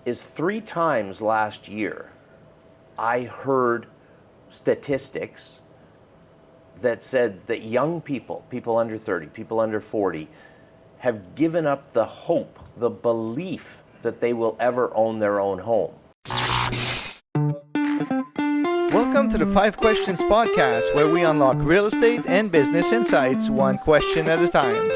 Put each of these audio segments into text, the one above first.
is 3 times last year I heard statistics that said that young people, people under 30, people under 40, have given up the hope, the belief that they will ever own their own home. Welcome to the 5 Questions podcast, where we unlock real estate and business insights one question at a time.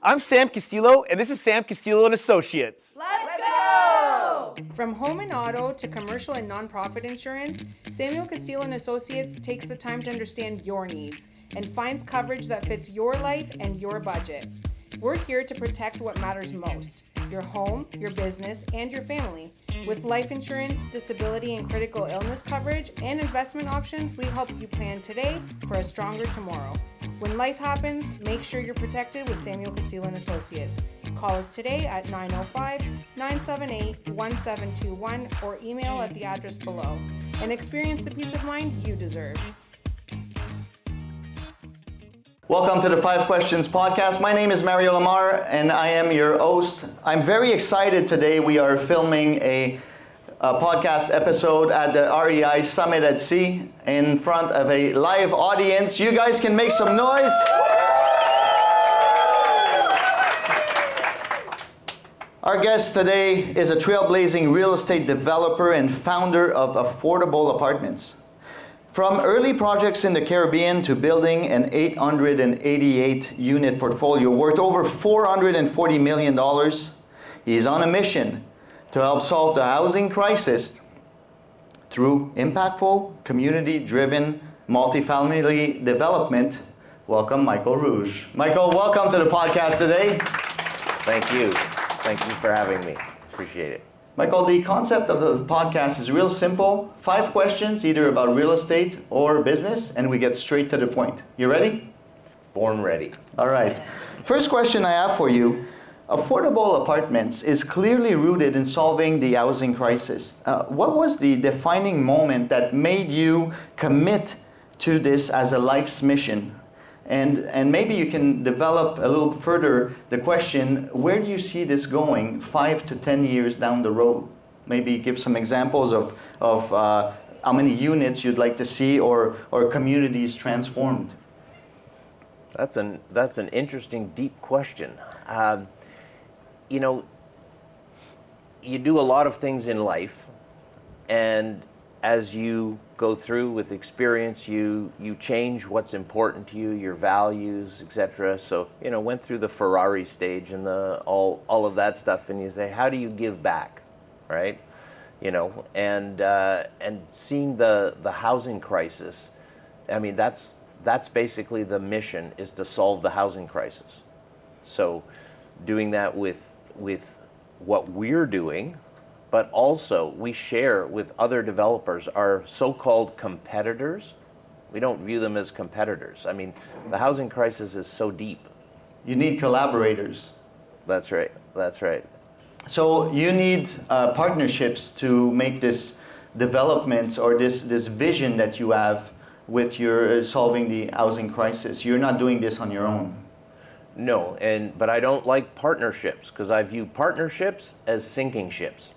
I'm Sam Castillo, and this is Sam Castillo & Associates. Let's go! From home and auto to commercial and nonprofit insurance, Samuel Castillo & Associates takes the time to understand your needs and finds coverage that fits your life and your budget. We're here to protect what matters most: your home, your business, and your family. With life insurance, disability and critical illness coverage, and investment options, we help you plan today for a stronger tomorrow. When life happens, make sure you're protected with Samuel Castillo & Associates. Call us today at 905-978-1721 or email at the address below and experience the peace of mind you deserve. Welcome to the 5 Questions podcast. My name is Mario Lamar and I am your host. I'm very excited today. We are filming a podcast episode at the REI Summit at Sea in front of a live audience. You guys can make some noise. Our guest today is a trailblazing real estate developer and founder of Affordable Apartments. From early projects in the Caribbean to building an 888-unit portfolio worth over $440 million, he's on a mission to help solve the housing crisis through impactful, community-driven, multifamily development. Welcome, Michael Ruge. Michael, welcome to the podcast today. Thank you. Thank you for having me. Appreciate it. Michael, the concept of the podcast is real simple. 5 questions, either about real estate or business, and we get straight to the point. You ready? Born ready. All right. First question I have for you. Affordable Apartments is clearly rooted in solving the housing crisis. What was the defining moment that made you commit to this as a life's mission? And maybe you can develop a little further the question, where do you see this going 5 to 10 years down the road? Maybe give some examples of how many units you'd like to see or communities transformed. That's an interesting, deep question. You know, you do a lot of things in life, and as you go through with experience, you change what's important to you, your values, etc. So, you know, went through the Ferrari stage and all of that stuff, and you say, how do you give back, right? You know, and seeing the housing crisis, I mean, that's basically the mission, is to solve the housing crisis. So, doing that with what we're doing, but also we share with other developers, our so-called competitors. We don't view them as competitors. I mean, the housing crisis is so deep. You need collaborators. That's right. That's right. So you need partnerships to make this development or this vision that you have with your solving the housing crisis. You're not doing this on your own. No, but I don't like partnerships because I view partnerships as sinking ships.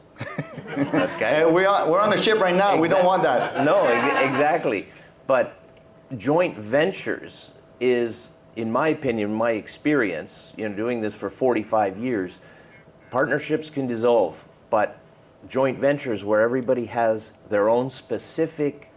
Okay. We're on a ship right now. Exactly. We don't want that. No, exactly. But joint ventures is, in my opinion, my experience, you know, doing this for 45 years, partnerships can dissolve, but joint ventures where everybody has their own specific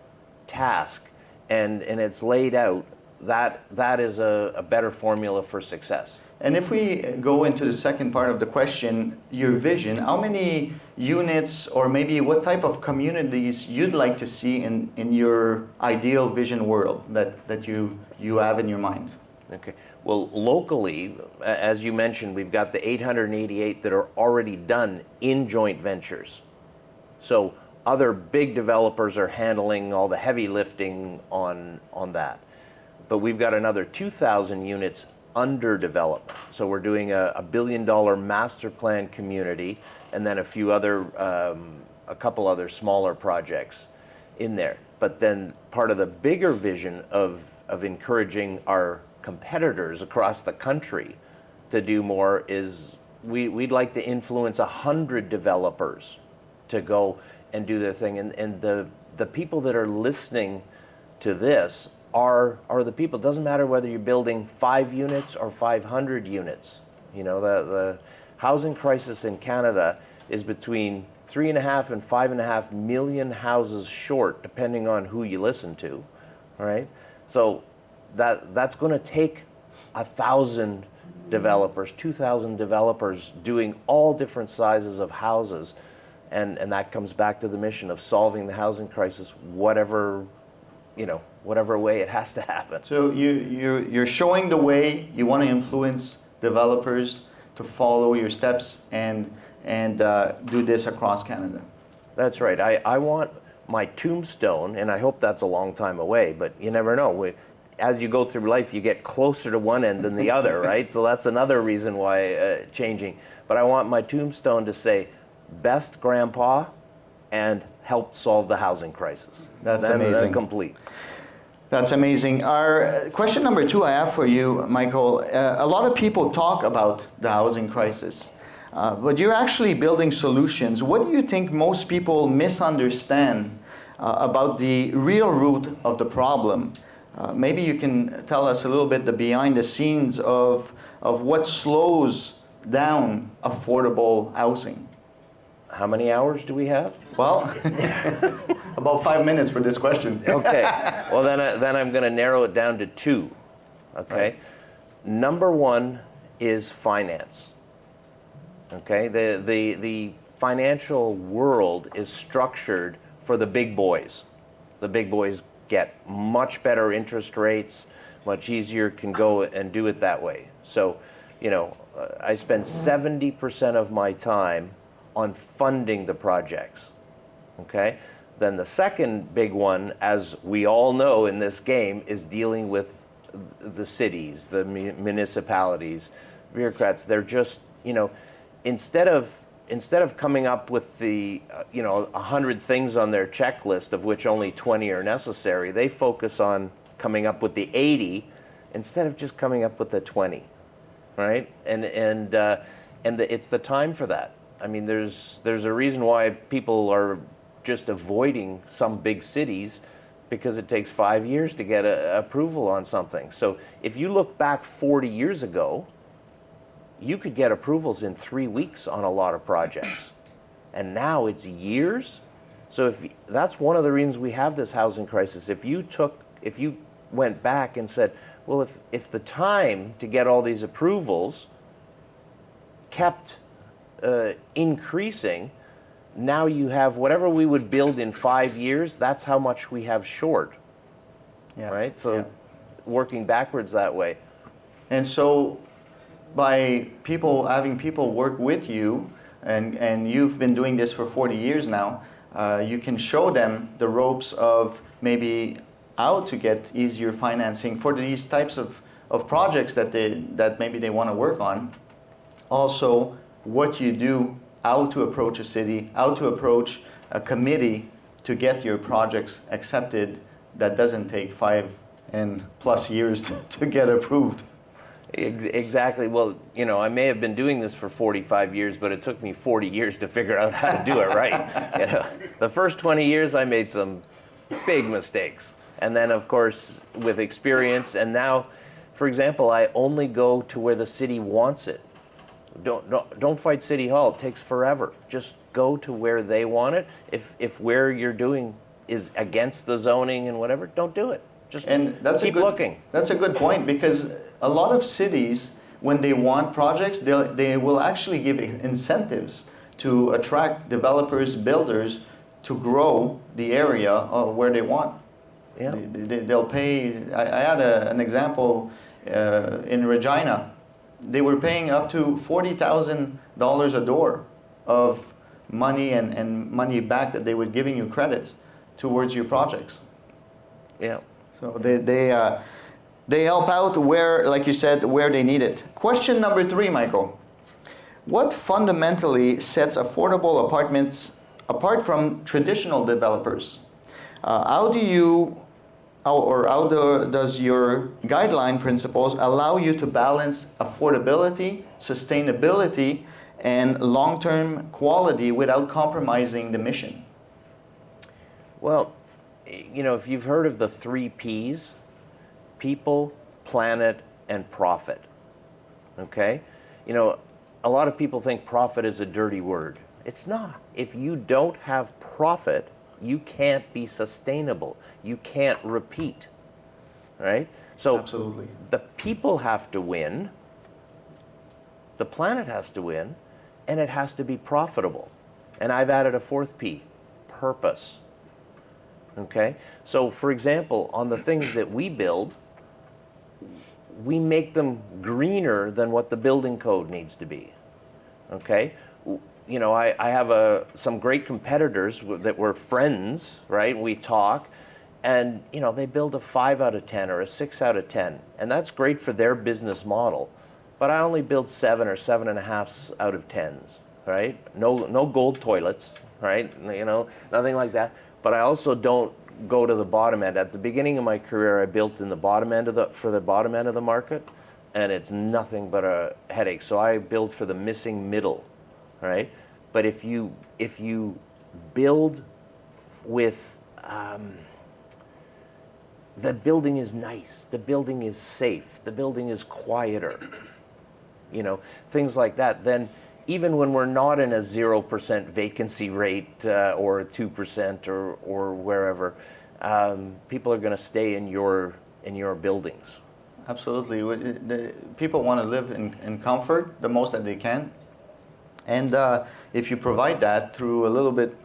task and it's laid out, that is a better formula for success. And if we go into the second part of the question, your vision, how many units or maybe what type of communities you'd like to see in your ideal vision world that you have in your mind? Okay. Well, locally, as you mentioned, we've got the 888 that are already done in joint ventures. So other big developers are handling all the heavy lifting on that. But we've got another 2,000 units under development. So we're doing a $1 billion master plan community, and then a couple other smaller projects in there. But then part of the bigger vision of encouraging our competitors across the country to do more is we'd like to influence 100 developers to go and do their thing. And the people that are listening to this are the people. It doesn't matter whether you're building 5 units or 500 units. You know, the housing crisis in Canada is between 3.5 and 5.5 million houses short, depending on who you listen to, all right? So that's going to take 1,000 developers, 2,000 developers doing all different sizes of houses, and that comes back to the mission of solving the housing crisis, whatever way it has to happen. So you're showing the way. You want to influence developers to follow your steps and do this across Canada. That's right. I want my tombstone, and I hope that's a long time away, but you never know. As you go through life, you get closer to one end than the other, right? So that's another reason why changing. But I want my tombstone to say, best grandpa and helped solve the housing crisis. That's amazing. Then complete. That's amazing. Our question number 2 I have for you, Michael. A lot of people talk about the housing crisis, but you're actually building solutions. What do you think most people misunderstand about the real root of the problem? Maybe you can tell us a little bit the behind the scenes of what slows down affordable housing. How many hours do we have? Well, about 5 minutes for this question. Okay. Well, then I'm going to narrow it down to 2. Okay. Right. Number 1 is finance. Okay. The financial world is structured for the big boys. The big boys get much better interest rates, much easier, can go and do it that way. So, I spend 70% of my time on funding the projects, okay? Then the second big one, as we all know in this game, is dealing with the cities, the municipalities, bureaucrats. They're just, instead of coming up with the 100 things on their checklist, of which only 20 are necessary, they focus on coming up with the 80 instead of just coming up with the 20, right? And it's the time for that. I mean, there's a reason why people are just avoiding some big cities, because it takes 5 years to get approval on something. So if you look back 40 years ago, you could get approvals in 3 weeks on a lot of projects. And now it's years. So that's one of the reasons we have this housing crisis. If you went back and said, well, if the time to get all these approvals kept increasing, now you have whatever we would build in 5 years, that's how much we have short. Yeah. Right? So working backwards that way. And so by having people work with you, and you've been doing this for 40 years now, you can show them the ropes of maybe how to get easier financing for these types of projects that maybe they want to work on. Also, what you do, how to approach a city, how to approach a committee to get your projects accepted that doesn't take 5+ years to get approved. Exactly. Well, I may have been doing this for 45 years, but it took me 40 years to figure out how to do it right. The first 20 years I made some big mistakes. And then, of course, with experience, and now, for example, I only go to where the city wants it. Don't fight City Hall. It takes forever. Just go to where they want it. If where you're doing is against the zoning and whatever, don't do it. Just keep looking. That's a good point, because a lot of cities, when they want projects, they will actually give incentives to attract developers, builders to grow the area where they want. Yeah. They'll pay. I had an example in Regina. They were paying up to $40,000 a door of money and money back that they were giving you credits towards your projects. Yeah. So they help out where, like you said, where they need it. Question number 3, Michael. What fundamentally sets affordable apartments apart from traditional developers? Does your guideline principles allow you to balance affordability, sustainability, and long-term quality without compromising the mission? Well, if you've heard of the 3 Ps, people, planet, and profit, okay? A lot of people think profit is a dirty word. It's not. If you don't have profit, you can't be sustainable. You can't repeat, right? So Absolutely. the people have to win, the planet has to win, and it has to be profitable. And I've added a 4th P, purpose. Okay? So for example, on the things that we build, we make them greener than what the building code needs to be. Okay? I have some great competitors that were friends, right? We talk, and they build a 5 out of 10 or a 6 out of 10, and that's great for their business model. But I only build 7 or 7.5 out of 10s, right? No gold toilets, right? Nothing like that. But I also don't go to the bottom end. At the beginning of my career, I built in the bottom end for the bottom end of the market, and it's nothing but a headache. So I build for the missing middle, right? But if you build with the building is nice, the building is safe, the building is quieter, things like that, then even when we're not in a 0% vacancy rate or 2% or wherever, people are going to stay in your buildings. Absolutely. People want to live in comfort the most that they can. And if you provide that through a little bit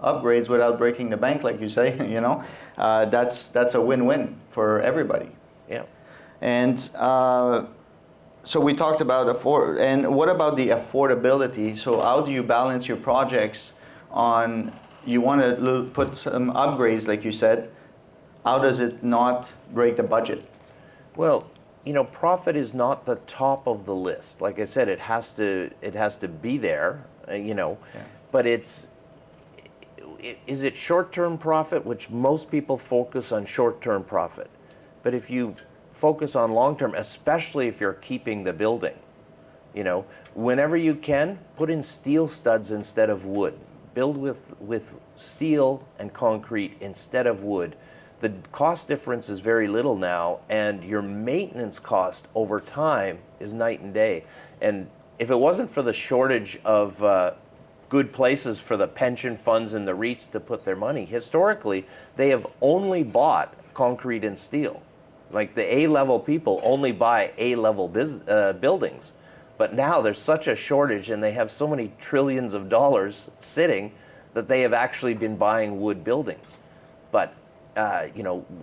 upgrades without breaking the bank, like you say, that's a win-win for everybody. Yeah. And so we talked about and what about the affordability? So how do you balance your projects on, you want to put some upgrades, like you said, how does it not break the budget? Well, profit is not the top of the list. Like I said, it has to be there, Yeah. but is it short-term profit, which most people focus on short-term profit. But if you focus on long-term, especially if you're keeping the building, whenever you can, put in steel studs instead of wood. Build with steel and concrete instead of wood. The cost difference is very little now, and your maintenance cost over time is night and day. And if it wasn't for the shortage of good places for the pension funds and the REITs to put their money, historically, they have only bought concrete and steel. Like the A-level people only buy A-level buildings. But now there's such a shortage, and they have so many trillions of dollars sitting that they have actually been buying wood buildings. But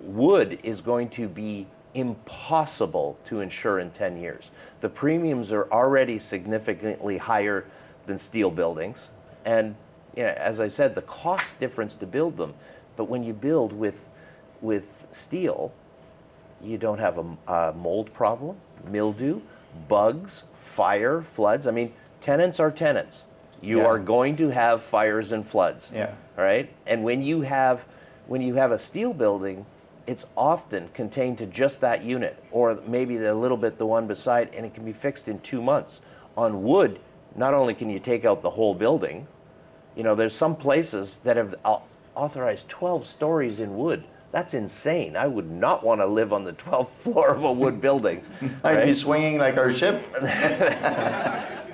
wood is going to be impossible to insure in 10 years. The premiums are already significantly higher than steel buildings. And as I said, the cost difference to build them. But when you build with steel, you don't have a mold problem, mildew, bugs, fire, floods. I mean, tenants are tenants. You are going to have fires and floods. Yeah. Right? And when you have a steel building, it's often contained to just that unit, or maybe a little bit the one beside, and it can be fixed in 2 months. On wood, not only can you take out the whole building, there's some places that have authorized 12 stories in wood. That's insane. I would not want to live on the 12th floor of a wood building. I'd be swinging like our ship.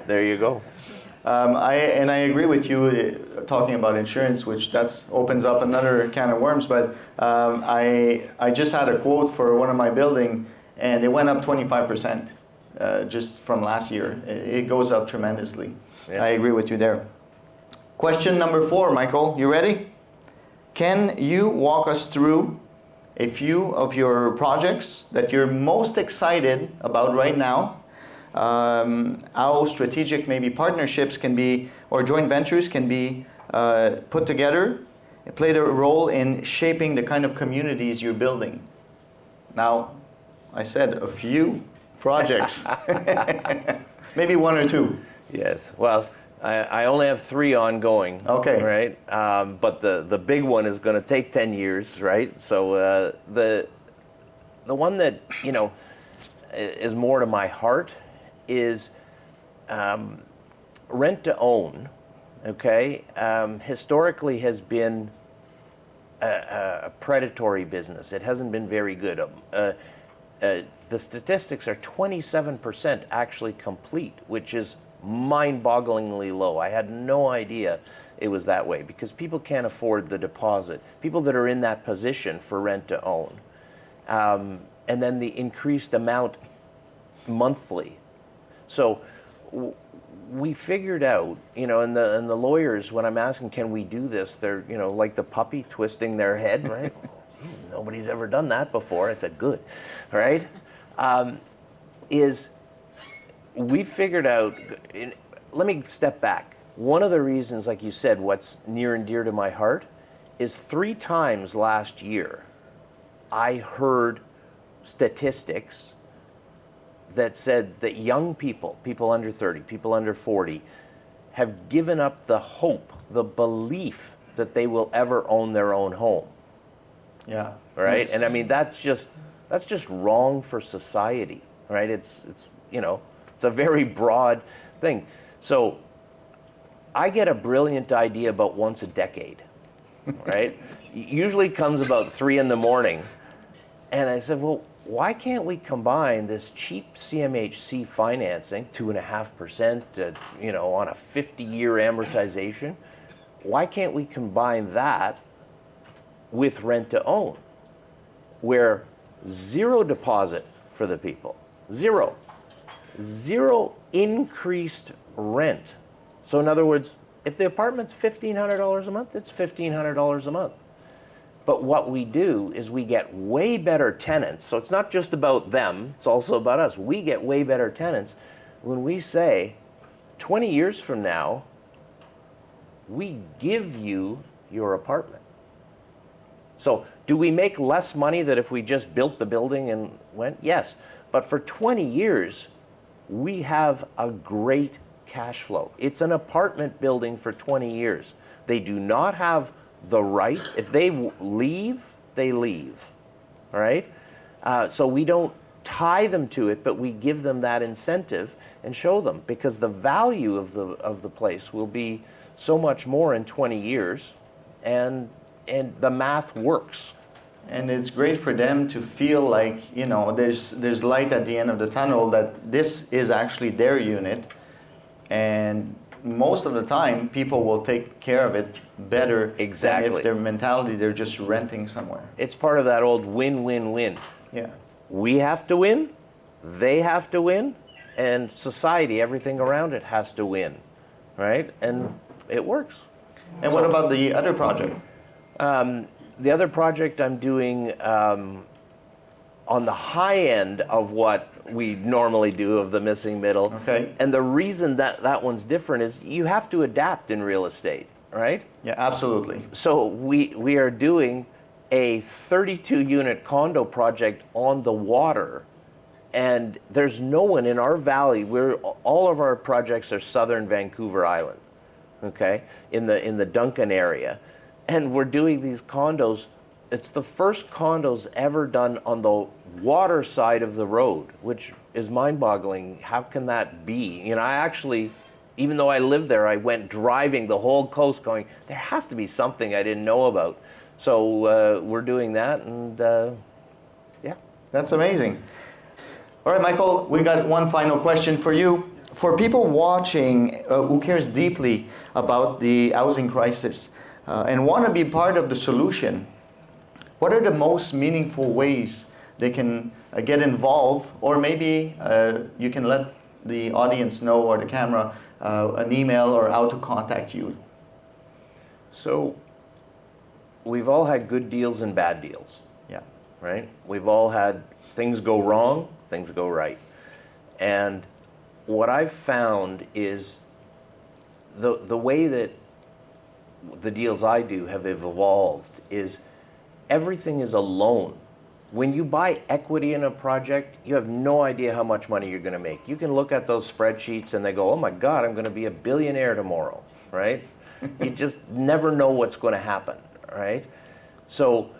There you go. I agree with you talking about insurance, which opens up another can of worms. But I just had a quote for one of my building, and it went up 25% just from last year. It goes up tremendously. Yeah. I agree with you there. Question number 4, Michael. You ready? Can you walk us through a few of your projects that you're most excited about right now? How strategic maybe partnerships can be, or joint ventures can be put together, play a role in shaping the kind of communities you're building. Now, I said a few projects, maybe 1 or 2. Yes. Well, I only have 3 ongoing. Okay. Right. But the big one is going to take 10 years. Right. So the one that is more to my heart is rent to own. Okay. Historically has been a predatory business. It hasn't been very good. The statistics are 27% actually complete, which is mind-bogglingly low. I had no idea it was that way because people can't afford the deposit. People that are in that position for rent to own. And then the increased amount monthly. So we figured out, and the lawyers, when I'm asking, can we do this? They're, like the puppy twisting their head, right? Nobody's ever done that before. I said, good, right? We figured out, let me step back. One of the reasons, like you said, what's near and dear to my heart is 3 times last year, I heard statistics that said that young people under 30, people under 40, have given up the hope, the belief that they will ever own their own home. Yeah. Right? And I mean, that's just wrong for society, right? It's a very broad thing. So I get a brilliant idea about once a decade, right? Usually comes about 3 a.m. And I said, well, why can't we combine this cheap CMHC financing, 2.5%, on a 50-year amortization? Why can't we combine that with rent to own, where 0 deposit for the people, 0 increased rent. So in other words, if the apartment's $1,500 a month, it's $1,500 a month. But what we do is we get way better tenants. So it's not just about them, it's also about us. We get way better tenants when we say 20 years from now, we give you your apartment. So do we make less money than if we just built the building and went? Yes. But for 20 years, we have a great cash flow. It's an apartment building for 20 years. They do not have the rights. If they leave, they leave. All right? So we don't tie them to it, but we give them that incentive and show them, because the value of the place will be so much more in 20 years, and the math works. And it's great for them to feel like, there's light at the end of the tunnel, that this is actually their unit. And most of the time, people will take care of it better Exactly. than if their mentality, they're just renting somewhere. It's part of that old win-win-win. Yeah. We have to win, they have to win, and society, everything around it has to win, right? And it works. And what about the other project? The other project I'm doing on the high end of what we normally do of the missing middle. Okay. And the reason that one's different is you have to adapt in real estate, right? Yeah, absolutely. So we are doing a 32-unit condo project on the water, and there's no one in our valley. All of our projects are southern Vancouver Island, okay, in the Duncan area. And we're doing these condos. It's the first condos ever done on the water side of the road, which is mind-boggling. How can that be? I actually, even though I lived there, I went driving the whole coast going, there has to be something I didn't know about. So we're doing that, and yeah. That's amazing. All right, Michael, we got one final question for you. For people watching who cares deeply about the housing crisis, and want to be part of the solution, what are the most meaningful ways they can get involved? Or maybe you can let the audience know, or the camera, an email or how to contact you. So we've all had good deals and bad deals, Yeah. right? We've all had things go wrong, things go right. And what I've found is the way that the deals I do have evolved is everything is a loan. When you buy equity in a project, you have no idea how much money you're going to make. You can look at those spreadsheets and they go, oh my God, I'm going to be a billionaire tomorrow, right? You just never know what's going to happen, right? So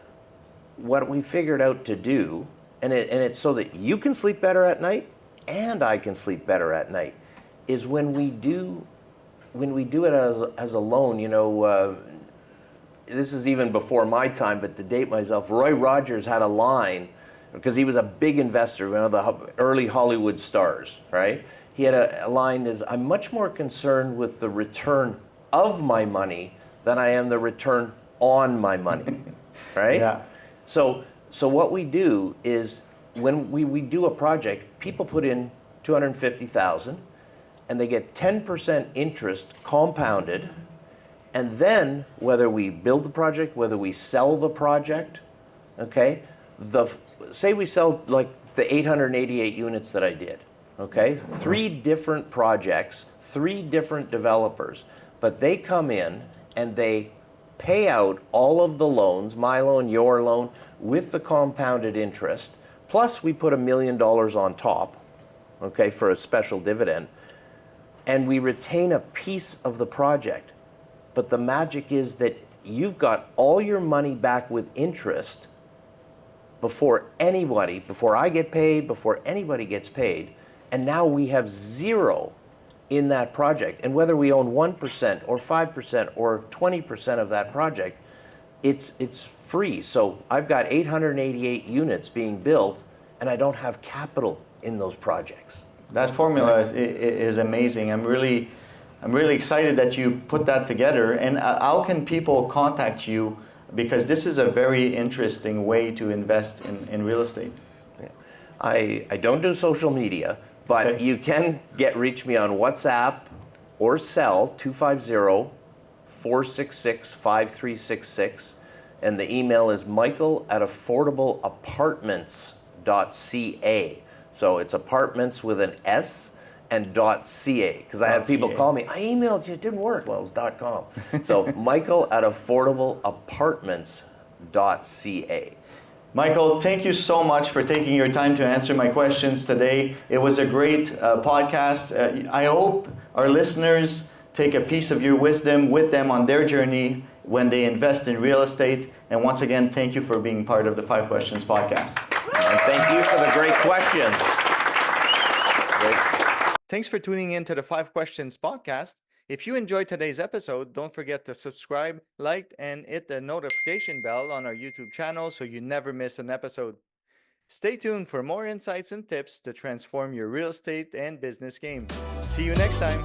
what we figured out to do, and it's so that you can sleep better at night and I can sleep better at night, is when we do it as a loan, you know, this is even before my time, but to date myself, Roy Rogers had a line, because he was a big investor, one of the early Hollywood stars, right? He had a line is, I'm much more concerned with the return of my money than I am the return on my money, right? Yeah. So what we do is, when we do a project, people put in $250,000 and they get 10% interest compounded. And then, whether we build the project, whether we sell the project, okay, say we sell like the 888 units that I did, okay, 3 different projects, 3 different developers, but they come in and they pay out all of the loans, my loan, your loan, with the compounded interest, plus we put $1 million on top, okay, for a special dividend, and we retain a piece of the project. But the magic is that you've got all your money back with interest before I get paid, before anybody gets paid, and now we have 0 in that project. And whether we own 1% or 5% or 20% of that project, it's free. So I've got 888 units being built, and I don't have capital in those projects. That formula is amazing. I'm really excited that you put that together. And how can people contact you? Because this is a very interesting way to invest in real estate. Yeah. I don't do social media, but Okay. you can reach me on WhatsApp or cell 250-466-5366. And the email is michael@affordableapartments.ca. So it's apartments with an S and .ca, because I have people call me, I emailed you, it didn't work. Well, it was .com. So michael@affordableapartments.ca. Michael, thank you so much for taking your time to answer my questions today. It was a great podcast. I hope our listeners take a piece of your wisdom with them on their journey when they invest in real estate. And once again, thank you for being part of the 5 Questions podcast. And thank you for the great questions. Thanks for tuning in to the 5 Questions podcast. If you enjoyed today's episode, don't forget to subscribe, like, and hit the notification bell on our YouTube channel so you never miss an episode. Stay tuned for more insights and tips to transform your real estate and business game. See you next time.